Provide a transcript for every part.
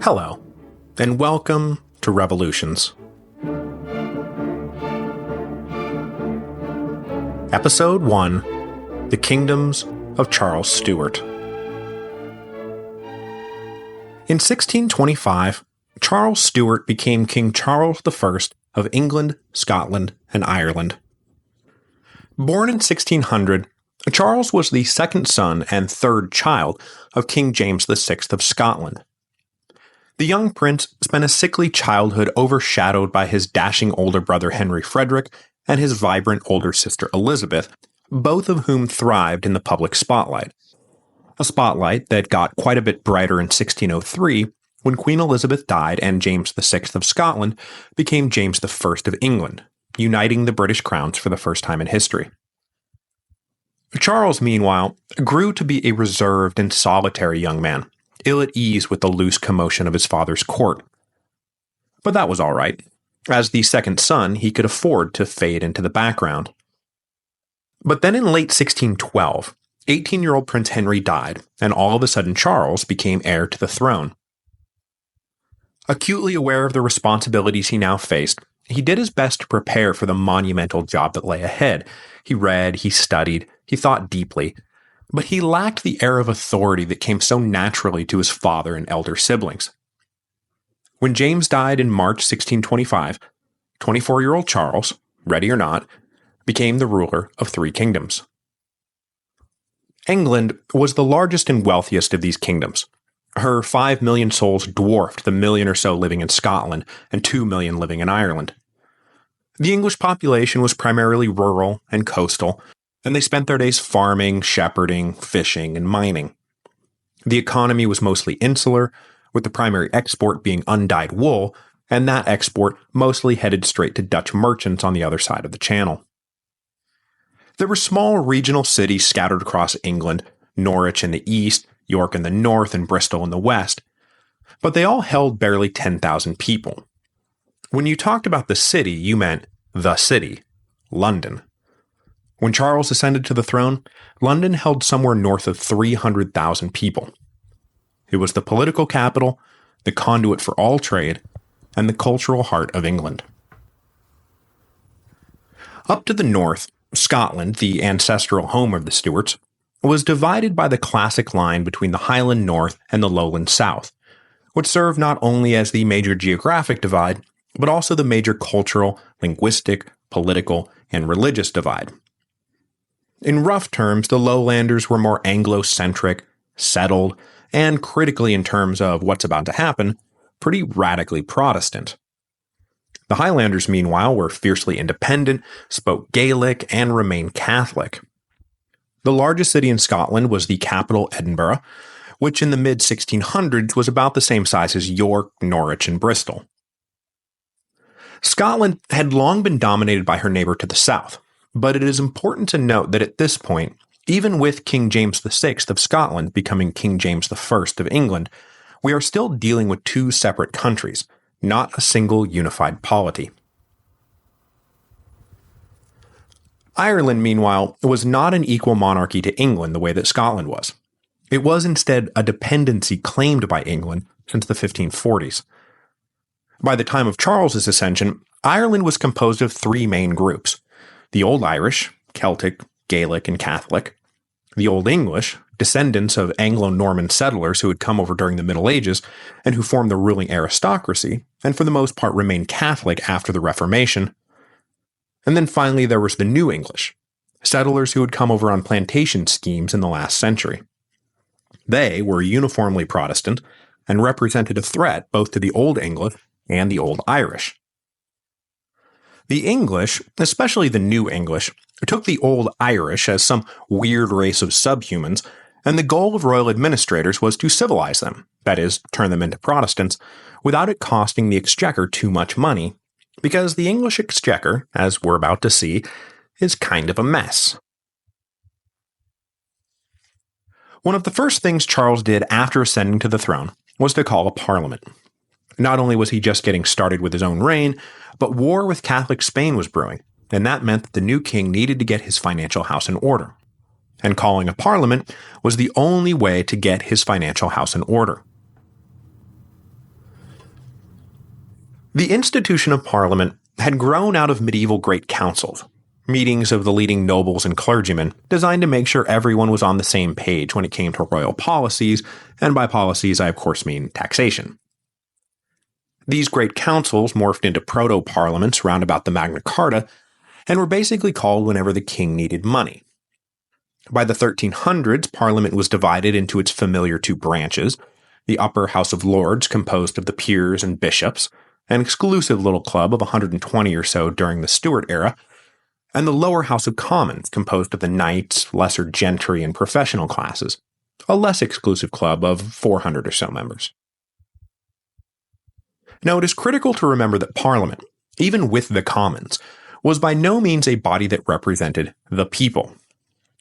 Hello, and welcome to Revolutions. Episode 1, The Kingdoms of Charles Stuart. In 1625, Charles Stuart became King Charles I of England, Scotland, and Ireland. Born in 1600, Charles was the second son and third child of King James VI of Scotland. The young prince spent a sickly childhood overshadowed by his dashing older brother Henry Frederick and his vibrant older sister Elizabeth, both of whom thrived in the public spotlight. A spotlight that got quite a bit brighter in 1603 when Queen Elizabeth died and James VI of Scotland became James I of England, uniting the British crowns for the first time in history. Charles, meanwhile, grew to be a reserved and solitary young man, ill at ease with the loose commotion of his father's court. But that was all right. As the second son, he could afford to fade into the background. But then in late 1612, 18-year-old Prince Henry died, and all of a sudden Charles became heir to the throne. Acutely aware of the responsibilities he now faced, he did his best to prepare for the monumental job that lay ahead. He read, he studied, he thought deeply, but he lacked the air of authority that came so naturally to his father and elder siblings. When James died in March 1625, 24-year-old Charles, ready or not, became the ruler of three kingdoms. England was the largest and wealthiest of these kingdoms. Her 5 million souls dwarfed the million or so living in Scotland and 2 million living in Ireland. The English population was primarily rural and coastal, and they spent their days farming, shepherding, fishing, and mining. The economy was mostly insular, with the primary export being undyed wool, and that export mostly headed straight to Dutch merchants on the other side of the Channel. There were small regional cities scattered across England, Norwich in the east, York in the north, and Bristol in the west, but they all held barely 10,000 people. When you talked about the city, you meant the city, London. When Charles ascended to the throne, London held somewhere north of 300,000 people. It was the political capital, the conduit for all trade, and the cultural heart of England. Up to the north, Scotland, the ancestral home of the Stuarts, was divided by the classic line between the Highland North and the Lowland South, which served not only as the major geographic divide, but also the major cultural, linguistic, political, and religious divide. In rough terms, the lowlanders were more Anglo-centric, settled, and critically in terms of what's about to happen, pretty radically Protestant. The Highlanders, meanwhile, were fiercely independent, spoke Gaelic, and remained Catholic. The largest city in Scotland was the capital Edinburgh, which in the mid-1600s was about the same size as York, Norwich, and Bristol. Scotland had long been dominated by her neighbor to the south, but it is important to note that at this point, even with King James VI of Scotland becoming King James I of England, we are still dealing with two separate countries, not a single unified polity. Ireland, meanwhile, was not an equal monarchy to England the way that Scotland was. It was instead a dependency claimed by England since the 1540s. By the time of Charles's ascension, Ireland was composed of three main groups: the Old Irish, Celtic, Gaelic, and Catholic; the Old English, descendants of Anglo-Norman settlers who had come over during the Middle Ages and who formed the ruling aristocracy, and for the most part remained Catholic after the Reformation; and then finally there was the New English, settlers who had come over on plantation schemes in the last century. They were uniformly Protestant and represented a threat both to the Old English and the Old Irish. The English, especially the New English, took the Old Irish as some weird race of subhumans, and the goal of royal administrators was to civilize them, that is, turn them into Protestants, without it costing the exchequer too much money, because the English exchequer, as we're about to see, is kind of a mess. One of the first things Charles did after ascending to the throne was to call a parliament. Not only was he just getting started with his own reign, but war with Catholic Spain was brewing, and that meant that the new king needed to get his financial house in order. and calling a parliament was the only way to get his financial house in order. The institution of Parliament had grown out of medieval great councils, meetings of the leading nobles and clergymen designed to make sure everyone was on the same page when it came to royal policies, and by policies I of course mean taxation. These great councils morphed into proto-parliaments round about the Magna Carta, and were basically called whenever the king needed money. By the 1300s, Parliament was divided into its familiar two branches, the upper House of Lords composed of the peers and bishops, an exclusive little club of 120 or so during the Stuart era, and the lower House of Commons composed of the knights, lesser gentry, and professional classes, a less exclusive club of 400 or so members. Now, it is critical to remember that Parliament, even with the Commons, was by no means a body that represented the people.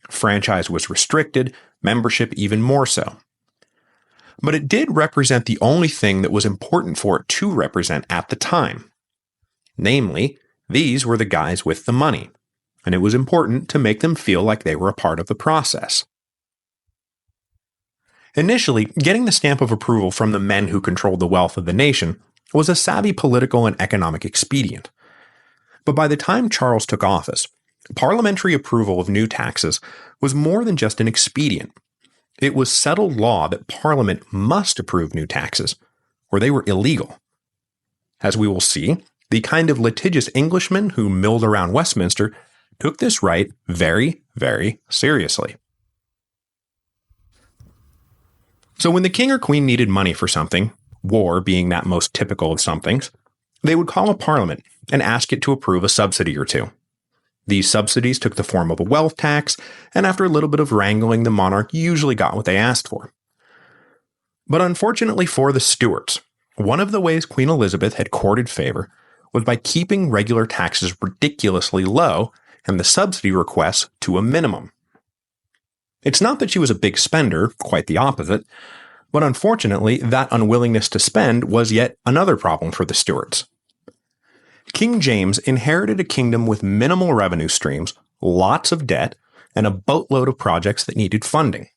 Franchise was restricted, membership even more so. But it did represent the only thing that was important for it to represent at the time. Namely, these were the guys with the money, and it was important to make them feel like they were a part of the process. Initially, getting the stamp of approval from the men who controlled the wealth of the nation was a savvy political and economic expedient. But by the time Charles took office, parliamentary approval of new taxes was more than just an expedient. It was settled law that Parliament must approve new taxes, or they were illegal. As we will see, the kind of litigious Englishmen who milled around Westminster took this right very, very seriously. So when the king or queen needed money for something, war being that most typical of somethings, they would call a parliament and ask it to approve a subsidy or two. These subsidies took the form of a wealth tax, and after a little bit of wrangling, the monarch usually got what they asked for. But unfortunately for the Stuarts, one of the ways Queen Elizabeth had courted favor was by keeping regular taxes ridiculously low and the subsidy requests to a minimum. It's not that she was a big spender, quite the opposite, but unfortunately that unwillingness to spend was yet another problem for the Stuarts. King James inherited a kingdom with minimal revenue streams, lots of debt, and a boatload of projects that needed funding.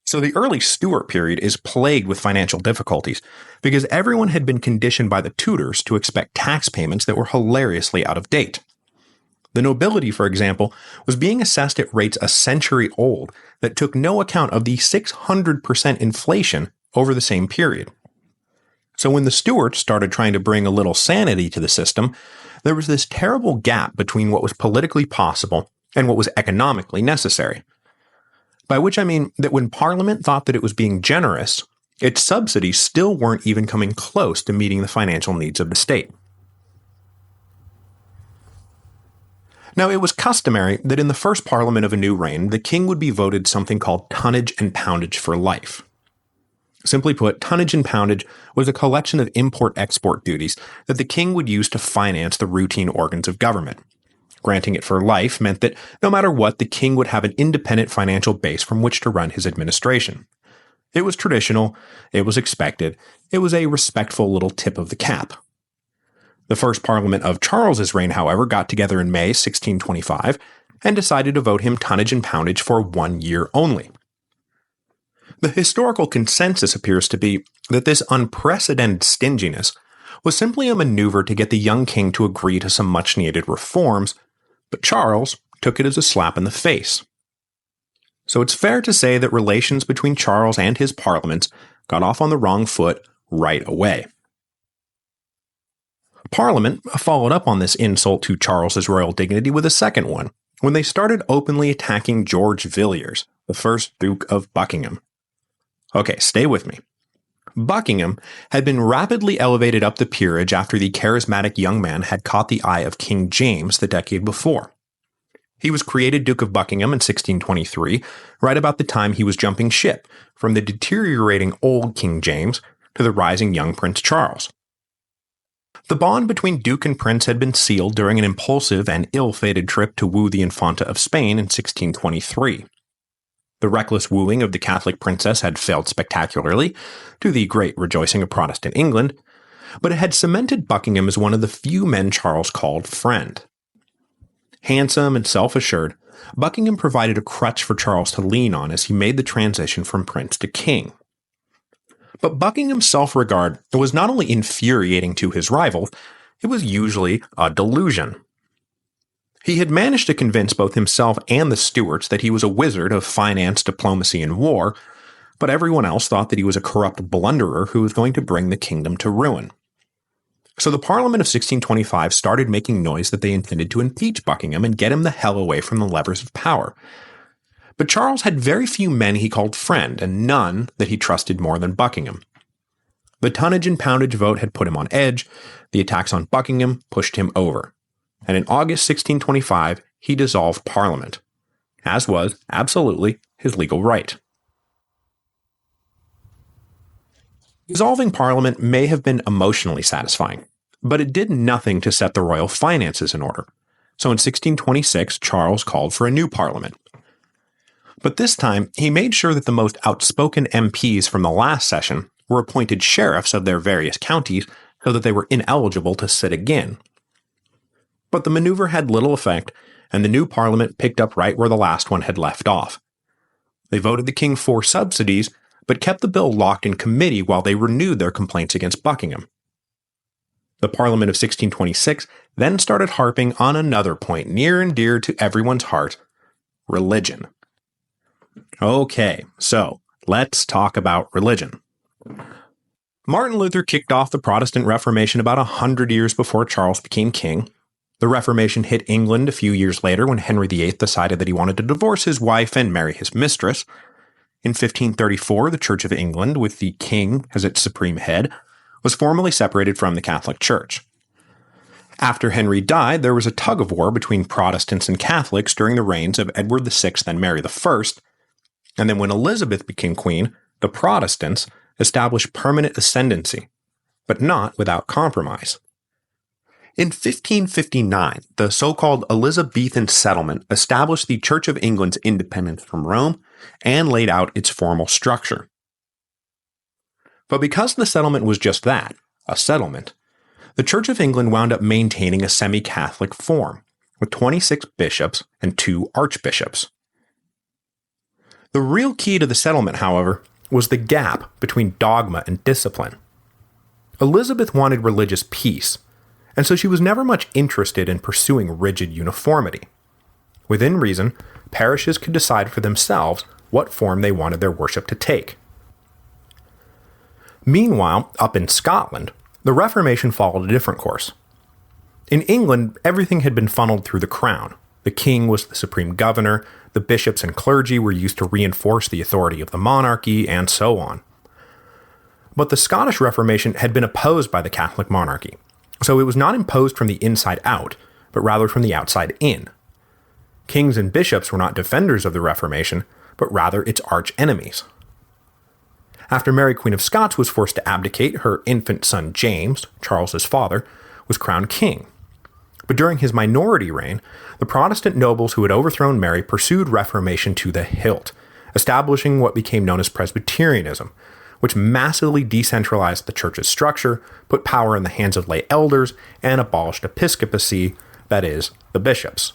So the early Stuart period is plagued with financial difficulties because everyone had been conditioned by the Tudors to expect tax payments that were hilariously out of date. The nobility, for example, was being assessed at rates a century old that took no account of the 600% inflation over the same period. So when the Stuarts started trying to bring a little sanity to the system, there was this terrible gap between what was politically possible and what was economically necessary. By which I mean that when Parliament thought that it was being generous, its subsidies still weren't even coming close to meeting the financial needs of the state. Now, it was customary that in the first Parliament of a new reign, the king would be voted something called tonnage and poundage for life. Simply put, tonnage and poundage was a collection of import-export duties that the king would use to finance the routine organs of government. Granting it for life meant that no matter what, the king would have an independent financial base from which to run his administration. It was traditional, it was expected, it was a respectful little tip of the cap. The first Parliament of Charles's reign, however, got together in May 1625 and decided to vote him tonnage and poundage for 1 year only. The historical consensus appears to be that this unprecedented stinginess was simply a maneuver to get the young king to agree to some much-needed reforms, but Charles took it as a slap in the face. So it's fair to say that relations between Charles and his parliaments got off on the wrong foot right away. Parliament followed up on this insult to Charles's royal dignity with a second one, when they started openly attacking George Villiers, the first Duke of Buckingham. Okay, stay with me. Buckingham had been rapidly elevated up the peerage after the charismatic young man had caught the eye of King James the decade before. He was created Duke of Buckingham in 1623, right about the time he was jumping ship from the deteriorating old King James to the rising young Prince Charles. The bond between Duke and Prince had been sealed during an impulsive and ill-fated trip to woo the Infanta of Spain in 1623. The reckless wooing of the Catholic princess had failed spectacularly, to the great rejoicing of Protestant England, but it had cemented Buckingham as one of the few men Charles called friend. Handsome and self-assured, Buckingham provided a crutch for Charles to lean on as he made the transition from prince to king. But Buckingham's self-regard was not only infuriating to his rivals, it was usually a delusion. He had managed to convince both himself and the Stuarts that he was a wizard of finance, diplomacy, and war, but everyone else thought that he was a corrupt blunderer who was going to bring the kingdom to ruin. So the Parliament of 1625 started making noise that they intended to impeach Buckingham and get him the hell away from the levers of power. But Charles had very few men he called friend, and none that he trusted more than Buckingham. The tonnage and poundage vote had put him on edge, the attacks on Buckingham pushed him over, and in August 1625 he dissolved Parliament, as was absolutely his legal right. Dissolving Parliament may have been emotionally satisfying, but it did nothing to set the royal finances in order. So in 1626, Charles called for a new Parliament. But this time, he made sure that the most outspoken MPs from the last session were appointed sheriffs of their various counties so that they were ineligible to sit again. But the maneuver had little effect, and the new Parliament picked up right where the last one had left off. They voted the king for subsidies, but kept the bill locked in committee while they renewed their complaints against Buckingham. The Parliament of 1626 then started harping on another point near and dear to everyone's heart: religion. Okay, so let's talk about religion. Martin Luther kicked off the Protestant Reformation about 100 years before Charles became king. The Reformation hit England a few years later when Henry VIII decided that he wanted to divorce his wife and marry his mistress. In 1534, the Church of England, with the king as its supreme head, was formally separated from the Catholic Church. After Henry died, there was a tug-of-war between Protestants and Catholics during the reigns of Edward VI and Mary I, and then when Elizabeth became queen, the Protestants established permanent ascendancy, but not without compromise. In 1559, the so-called Elizabethan settlement established the Church of England's independence from Rome and laid out its formal structure. But because the settlement was just that, a settlement, the Church of England wound up maintaining a semi-Catholic form, with 26 bishops and 2 archbishops. The real key to the settlement, however, was the gap between dogma and discipline. Elizabeth wanted religious peace, and so she was never much interested in pursuing rigid uniformity. Within reason, parishes could decide for themselves what form they wanted their worship to take. Meanwhile, up in Scotland, the Reformation followed a different course. In England, everything had been funneled through the crown. The king was the supreme governor, the bishops and clergy were used to reinforce the authority of the monarchy, and so on. But the Scottish Reformation had been opposed by the Catholic monarchy, so it was not imposed from the inside out, but rather from the outside in. Kings and bishops were not defenders of the Reformation, but rather its arch-enemies. After Mary Queen of Scots was forced to abdicate, her infant son James, Charles's father, was crowned king. But during his minority reign, the Protestant nobles who had overthrown Mary pursued Reformation to the hilt, establishing what became known as Presbyterianism, which massively decentralized the church's structure, put power in the hands of lay elders, and abolished episcopacy, that is, the bishops.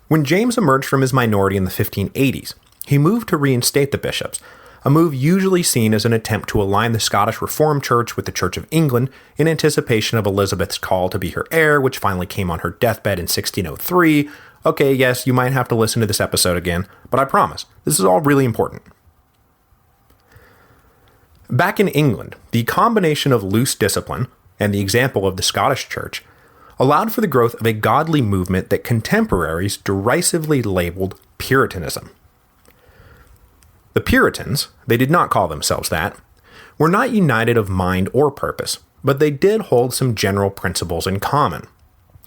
When James emerged from his minority in the 1580s, he moved to reinstate the bishops, a move usually seen as an attempt to align the Scottish Reformed Church with the Church of England in anticipation of Elizabeth's call to be her heir, which finally came on her deathbed in 1603. Okay, yes, you might have to listen to this episode again, but I promise, this is all really important. Back in England, the combination of loose discipline and the example of the Scottish Church allowed for the growth of a godly movement that contemporaries derisively labeled Puritanism. The Puritans, they did not call themselves that, were not united of mind or purpose, but they did hold some general principles in common.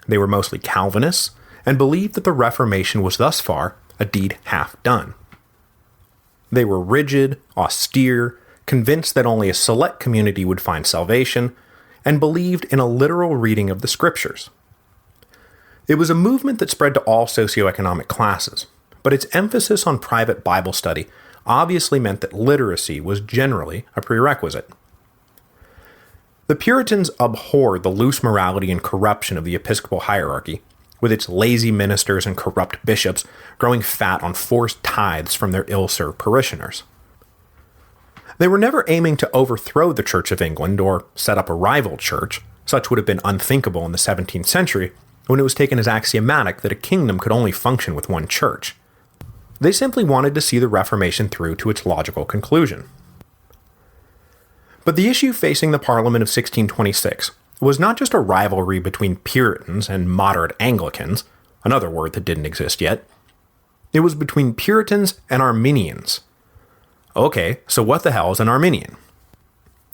They were mostly Calvinists and believed that the Reformation was thus far a deed half done. They were rigid, austere, convinced that only a select community would find salvation, and believed in a literal reading of the scriptures. It was a movement that spread to all socioeconomic classes, but its emphasis on private Bible study obviously meant that literacy was generally a prerequisite. The Puritans abhorred the loose morality and corruption of the episcopal hierarchy, with its lazy ministers and corrupt bishops growing fat on forced tithes from their ill-served parishioners. They were never aiming to overthrow the Church of England or set up a rival church. Such would have been unthinkable in the 17th century, when it was taken as axiomatic that a kingdom could only function with one church. They simply wanted to see the Reformation through to its logical conclusion. But the issue facing the Parliament of 1626 was not just a rivalry between Puritans and moderate Anglicans, another word that didn't exist yet. It was between Puritans and Arminians. Okay, so what the hell is an Arminian?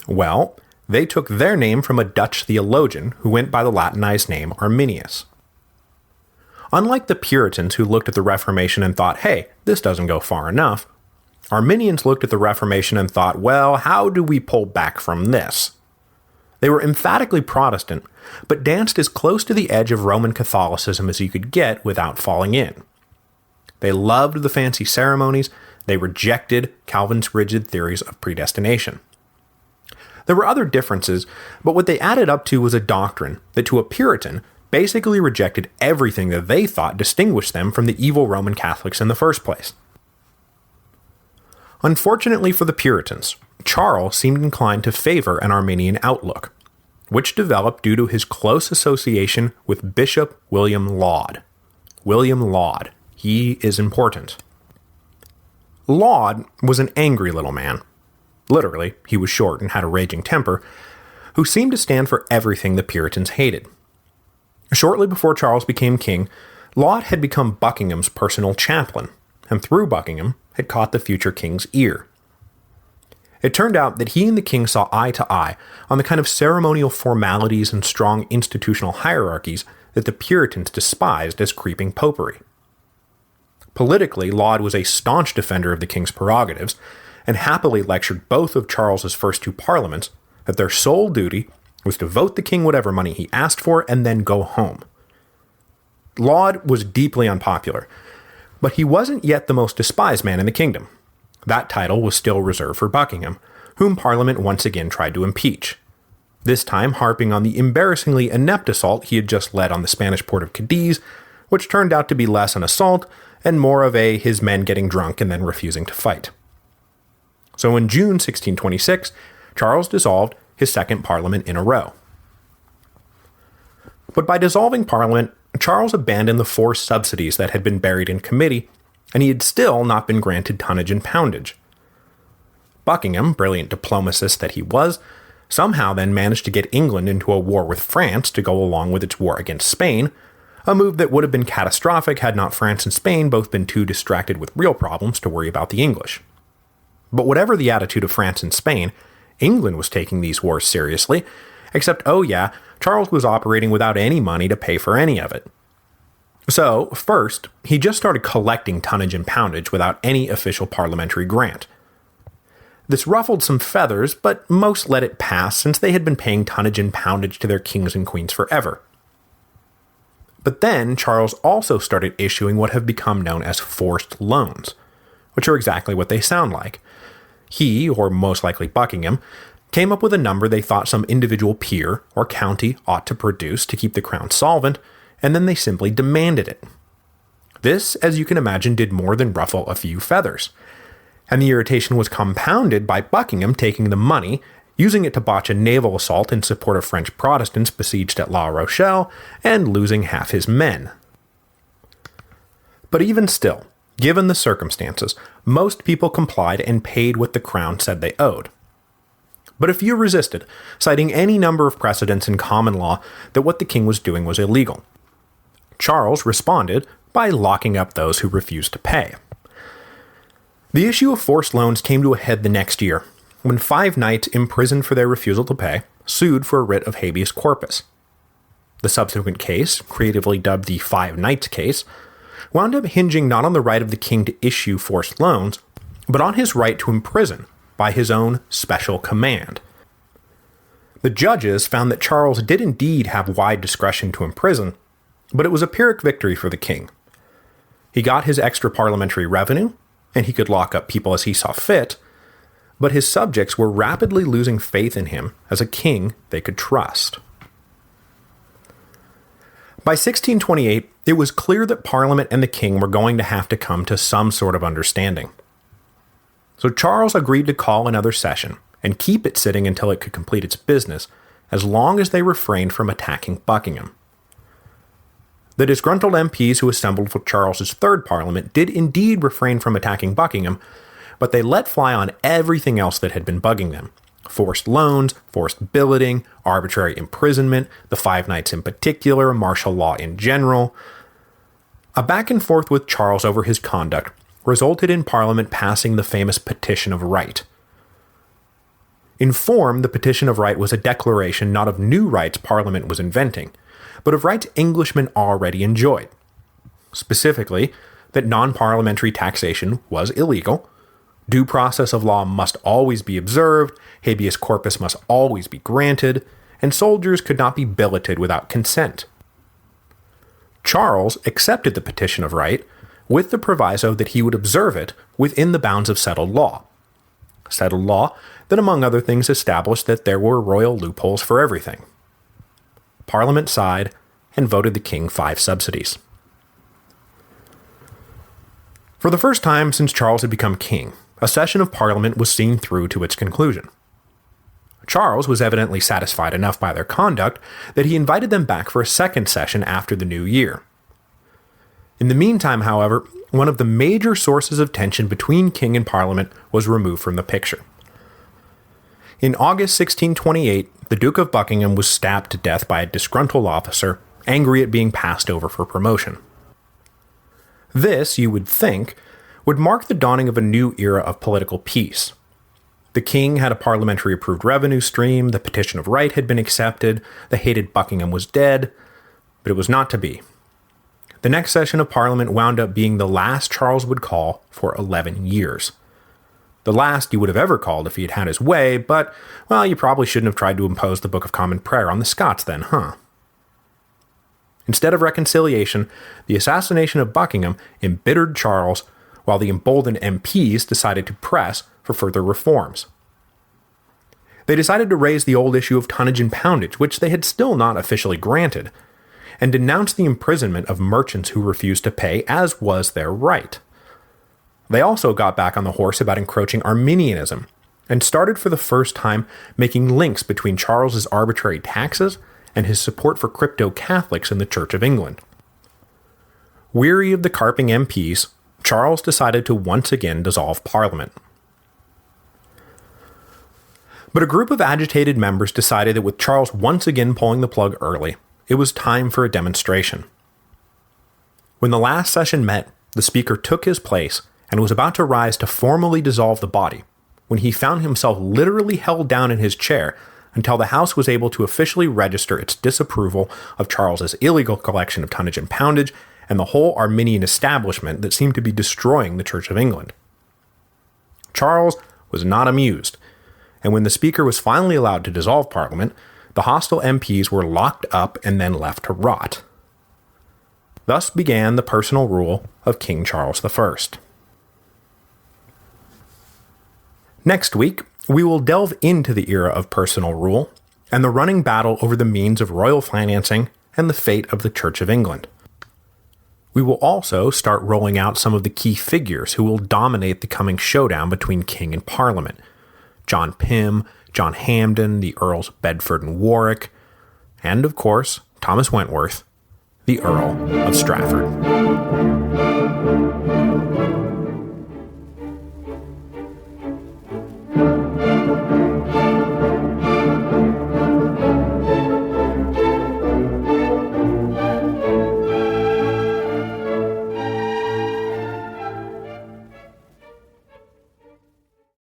Well, they took their name from a Dutch theologian who went by the Latinized name Arminius. Unlike the Puritans who looked at the Reformation and thought, hey, this doesn't go far enough, Arminians looked at the Reformation and thought, well, how do we pull back from this? They were emphatically Protestant, but danced as close to the edge of Roman Catholicism as you could get without falling in. They loved the fancy ceremonies. They rejected Calvin's rigid theories of predestination. There were other differences, but what they added up to was a doctrine that to a Puritan basically rejected everything that they thought distinguished them from the evil Roman Catholics in the first place. Unfortunately for the Puritans, Charles seemed inclined to favor an Arminian outlook, which developed due to his close association with Bishop William Laud. William Laud. He is important. Laud was an angry little man. Literally, he was short and had a raging temper, who seemed to stand for everything the Puritans hated. Shortly before Charles became king, Laud had become Buckingham's personal chaplain, and through Buckingham had caught the future king's ear. It turned out that he and the king saw eye to eye on the kind of ceremonial formalities and strong institutional hierarchies that the Puritans despised as creeping popery. Politically, Laud was a staunch defender of the king's prerogatives, and happily lectured both of Charles's first two parliaments that their sole duty was to vote the king whatever money he asked for and then go home. Laud was deeply unpopular, but he wasn't yet the most despised man in the kingdom. That title was still reserved for Buckingham, whom Parliament once again tried to impeach, this time harping on the embarrassingly inept assault he had just led on the Spanish port of Cadiz, which turned out to be less an assault and more of his men getting drunk and then refusing to fight. So in June 1626, Charles dissolved his second Parliament in a row. But by dissolving Parliament, Charles abandoned the forced subsidies that had been buried in committee, and he had still not been granted tonnage and poundage. Buckingham, brilliant diplomatist that he was, somehow then managed to get England into a war with France to go along with its war against Spain, a move that would have been catastrophic had not France and Spain both been too distracted with real problems to worry about the English. But whatever the attitude of France and Spain, England was taking these wars seriously, except, oh yeah, Charles was operating without any money to pay for any of it. So, first, he just started collecting tonnage and poundage without any official parliamentary grant. This ruffled some feathers, but most let it pass since they had been paying tonnage and poundage to their kings and queens forever. But then Charles also started issuing what have become known as forced loans, which are exactly what they sound like. He, or most likely Buckingham, came up with a number they thought some individual peer or county ought to produce to keep the crown solvent, and then they simply demanded it. This, as you can imagine, did more than ruffle a few feathers, and the irritation was compounded by Buckingham taking the money, using it to botch a naval assault in support of French Protestants besieged at La Rochelle, and losing half his men. But even still, given the circumstances, most people complied and paid what the crown said they owed. But a few resisted, citing any number of precedents in common law that what the king was doing was illegal. Charles responded by locking up those who refused to pay. The issue of forced loans came to a head the next year, when 5 knights imprisoned for their refusal to pay sued for a writ of habeas corpus. The subsequent case, creatively dubbed the 5 Knights case, wound up hinging not on the right of the king to issue forced loans, but on his right to imprison by his own special command. The judges found that Charles did indeed have wide discretion to imprison, but it was a Pyrrhic victory for the king. He got his extra parliamentary revenue, and he could lock up people as he saw fit, but his subjects were rapidly losing faith in him as a king they could trust. By 1628, it was clear that Parliament and the king were going to have to come to some sort of understanding. So Charles agreed to call another session and keep it sitting until it could complete its business, as long as they refrained from attacking Buckingham. The disgruntled MPs who assembled for Charles's third Parliament did indeed refrain from attacking Buckingham, but they let fly on everything else that had been bugging them. Forced loans, forced billeting, arbitrary imprisonment, the Five Knights in particular, martial law in general. A back and forth with Charles over his conduct resulted in Parliament passing the famous Petition of Right. In form, the Petition of Right was a declaration not of new rights Parliament was inventing, but of rights Englishmen already enjoyed. Specifically, that non-parliamentary taxation was illegal, due process of law must always be observed, habeas corpus must always be granted, and soldiers could not be billeted without consent. Charles accepted the Petition of Right with the proviso that he would observe it within the bounds of settled law. Settled law that, among other things, established that there were royal loopholes for everything. Parliament sighed and voted the king 5 subsidies. For the first time since Charles had become king, a session of Parliament was seen through to its conclusion. Charles was evidently satisfied enough by their conduct that he invited them back for a second session after the new year. In the meantime, however, one of the major sources of tension between king and Parliament was removed from the picture. In August 1628, the Duke of Buckingham was stabbed to death by a disgruntled officer, angry at being passed over for promotion. This, you would think, would mark the dawning of a new era of political peace. The king had a parliamentary-approved revenue stream, the Petition of Right had been accepted, the hated Buckingham was dead, but it was not to be. The next session of Parliament wound up being the last Charles would call for 11 years. The last he would have ever called if he had had his way, but, well, you probably shouldn't have tried to impose the Book of Common Prayer on the Scots then, huh? Instead of reconciliation, the assassination of Buckingham embittered Charles, while the emboldened MPs decided to press for further reforms. They decided to raise the old issue of tonnage and poundage, which they had still not officially granted, and denounced the imprisonment of merchants who refused to pay, as was their right. They also got back on the horse about encroaching Arminianism, and started for the first time making links between Charles's arbitrary taxes and his support for crypto-Catholics in the Church of England. Weary of the carping MPs, Charles decided to once again dissolve Parliament. But a group of agitated members decided that with Charles once again pulling the plug early, it was time for a demonstration. When the last session met, the speaker took his place and was about to rise to formally dissolve the body, when he found himself literally held down in his chair until the House was able to officially register its disapproval of Charles's illegal collection of tonnage and poundage and the whole Arminian establishment that seemed to be destroying the Church of England. Charles was not amused, and when the Speaker was finally allowed to dissolve Parliament, the hostile MPs were locked up and then left to rot. Thus began the personal rule of King Charles I. Next week, we will delve into the era of personal rule and the running battle over the means of royal financing and the fate of the Church of England. We will also start rolling out some of the key figures who will dominate the coming showdown between King and Parliament. John Pym, John Hampden, the Earls of Bedford and Warwick, and of course, Thomas Wentworth, the Earl of Strafford.